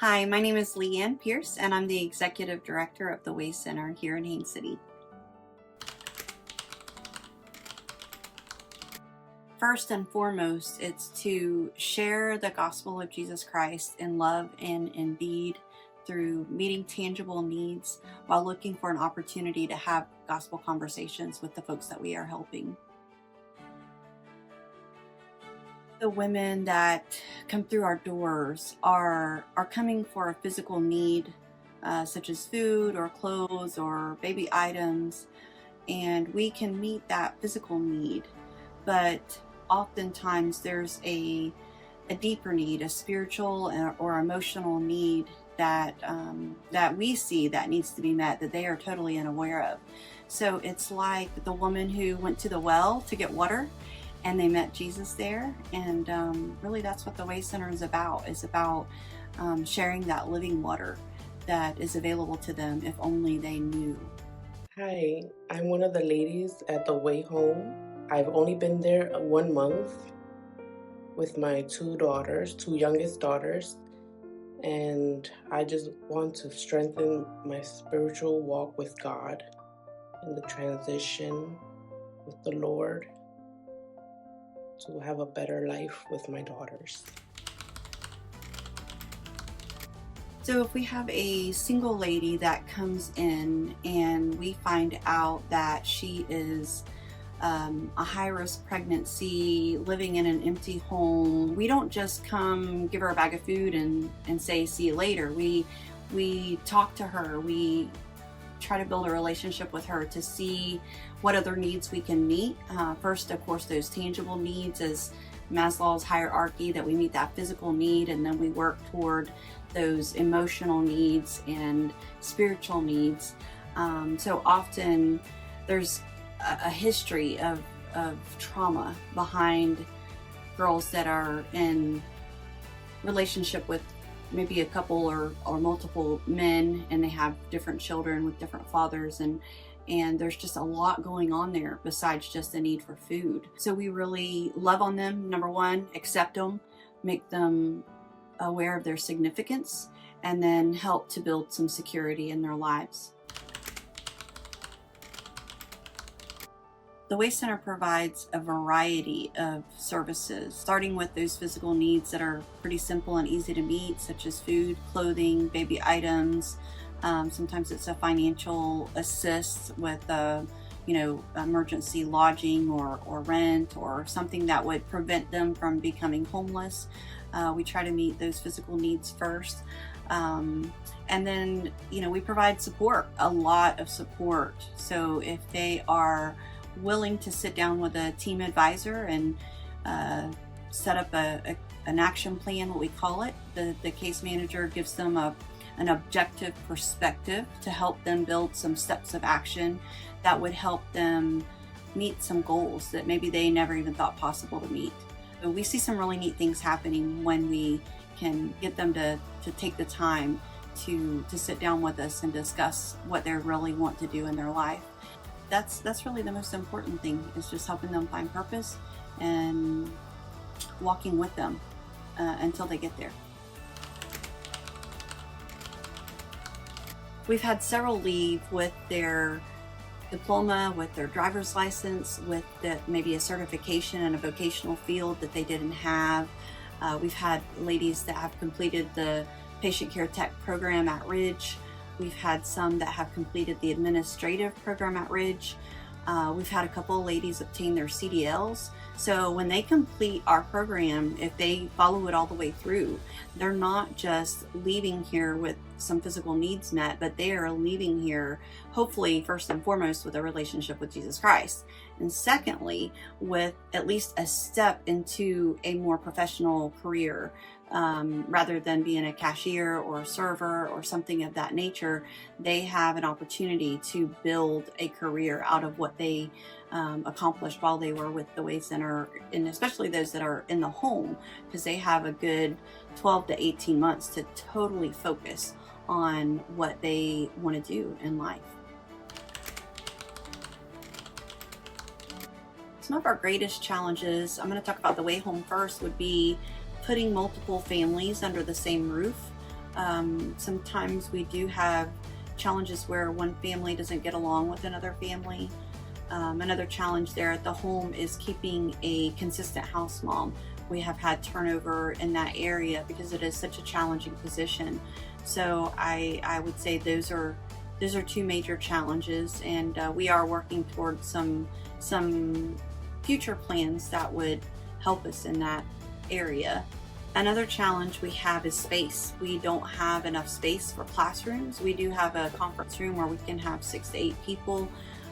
Hi, my name is Leanne Pierce, and I'm the Executive Director of the Way Center here in Haines City. First and foremost, it's to share the gospel of Jesus Christ in love and in deed through meeting tangible needs while looking for an opportunity to have gospel conversations with the folks that we are helping. The women that come through our doors are coming for a physical need, such as food or clothes or baby items, and we can meet that physical need. But oftentimes there's a deeper need, a spiritual or emotional need that we see that needs to be met, that they are totally unaware of. So it's like the woman who went to the well to get water, and they met Jesus there. And really, that's what the Way Center is about. It's about sharing that living water that is available to them if only they knew. Hi, I'm one of the ladies at the Way Home. I've only been there 1 month with my two youngest daughters, and I just want to strengthen my spiritual walk with God and the transition with the Lord to have a better life with my daughters. So if we have a single lady that comes in and we find out that she is a high-risk pregnancy, living in an empty home, we don't just come give her a bag of food and say see you later. We talk to her. We try to build a relationship with her to see what other needs we can meet. First, of course, those tangible needs as Maslow's hierarchy, that we meet that physical need, and then we work toward those emotional needs and spiritual needs. So often there's a history of trauma behind girls that are in relationship with maybe a couple or multiple men, and they have different children with different fathers, and there's just a lot going on there besides just the need for food. So we really love on them. Number one, accept them, make them aware of their significance, and then help to build some security in their lives. The Way Center provides a variety of services, starting with those physical needs that are pretty simple and easy to meet, such as food, clothing, baby items. Sometimes it's a financial assist with emergency lodging or rent, or something that would prevent them from becoming homeless. We try to meet those physical needs first. And then, we provide support, a lot of support. So if they are willing to sit down with a team advisor and set up an action plan, what we call it, the case manager gives them an objective perspective to help them build some steps of action that would help them meet some goals that maybe they never even thought possible to meet. So we see some really neat things happening when we can get them to take the time to sit down with us and discuss what they really want to do in their life. That's really the most important thing, is just helping them find purpose and walking with them until they get there. We've had several leave with their diploma, with their driver's license, with maybe a certification in a vocational field that they didn't have. We've had ladies that have completed the patient care tech program at Ridge. We've had some that have completed the administrative program at Ridge. We've had a couple of ladies obtain their CDLs. So when they complete our program, if they follow it all the way through, they're not just leaving here with some physical needs met, but they are leaving here, hopefully, first and foremost, with a relationship with Jesus Christ. And secondly, with at least a step into a more professional career. Rather than being a cashier or a server or something of that nature, they have an opportunity to build a career out of what they accomplished while they were with the Way Center, and especially those that are in the home, because they have a good 12 to 18 months to totally focus on what they want to do in life. Some of our greatest challenges, I'm going to talk about the Way Home first, would be putting multiple families under the same roof. Sometimes we do have challenges where one family doesn't get along with another family. Another challenge there at the home is keeping a consistent house mom. We have had turnover in that area because it is such a challenging position. So I would say those are two major challenges, and we are working towards some future plans that would help us in that area. Another challenge we have is space. We don't have enough space for classrooms. We do have a conference room where we can have 6 to 8 people,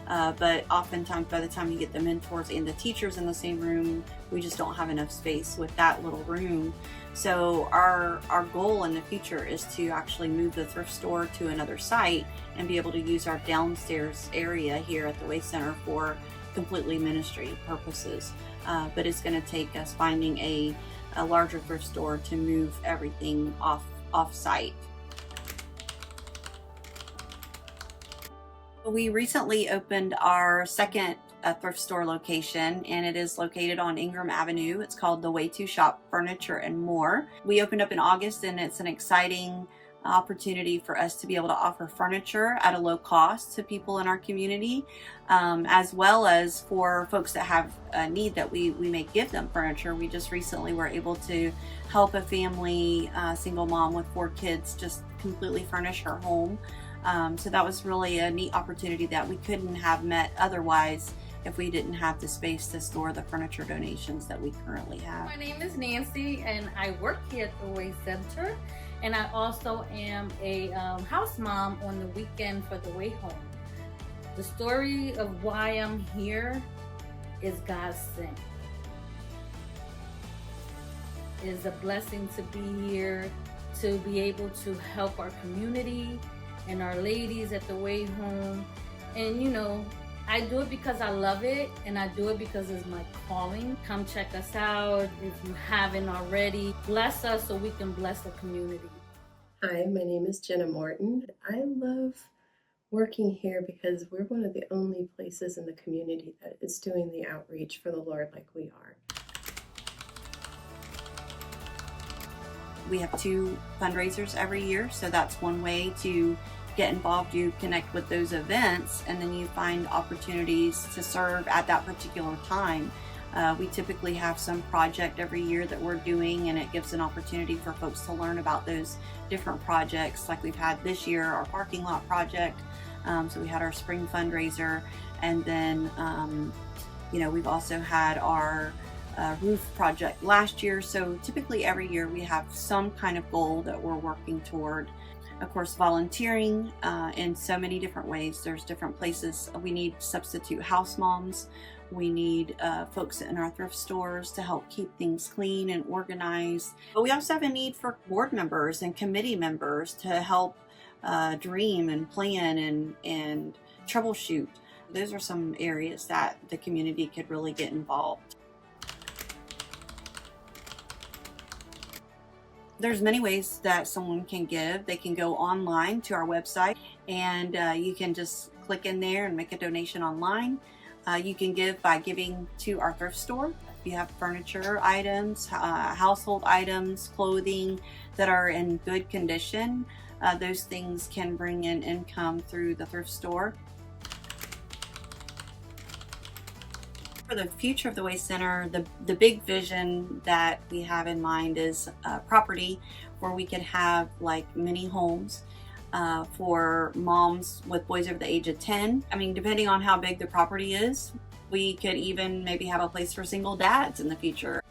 but oftentimes by the time you get the mentors and the teachers in the same room, we just don't have enough space with that little room. So our goal in the future is to actually move the thrift store to another site and be able to use our downstairs area here at the Way Center for completely ministry purposes. But it's going to take us finding a larger thrift store to move everything off site. We recently opened our second thrift store location, and it is located on Ingram Avenue. It's called The Way To Shop Furniture and More. We opened up in August, and it's an exciting opportunity for us to be able to offer furniture at a low cost to people in our community, as well as for folks that have a need that we may give them furniture. We just recently were able to help a family, single mom with 4 kids, just completely furnish her home. So that was really a neat opportunity that we couldn't have met otherwise if we didn't have the space to store the furniture donations that we currently have. My name is Nancy, and I work here at the Way Center, and I also am a house mom on the weekend for the Way Home. The story of why I'm here is God's sent. It is a blessing to be here, to be able to help our community and our ladies at the Way Home. And you know, I do it because I love it, and I do it because it's my calling. Come check us out if you haven't already. Bless us so we can bless the community. Hi, my name is Jenna Morton. I love working here because we're one of the only places in the community that is doing the outreach for the Lord like we are. We have 2 fundraisers every year, so that's one way to get involved. You connect with those events, and then you find opportunities to serve at that particular time. We typically have some project every year that we're doing, and it gives an opportunity for folks to learn about those different projects. Like we've had this year, our parking lot project. So we had our spring fundraiser, and then we've also had our roof project last year. So typically every year we have some kind of goal that we're working toward. Of course, volunteering in so many different ways. There's different places. We need substitute house moms. We need folks in our thrift stores to help keep things clean and organized. But we also have a need for board members and committee members to help dream and plan and troubleshoot. Those are some areas that the community could really get involved. There's many ways that someone can give. They can go online to our website, and you can just click in there and make a donation online. You can give by giving to our thrift store. If you have furniture items, household items, clothing that are in good condition, those things can bring in income through the thrift store. For the future of the Way Center, the big vision that we have in mind is property where we could have like mini homes for moms with boys over the age of 10. I mean, depending on how big the property is, we could even maybe have a place for single dads in the future.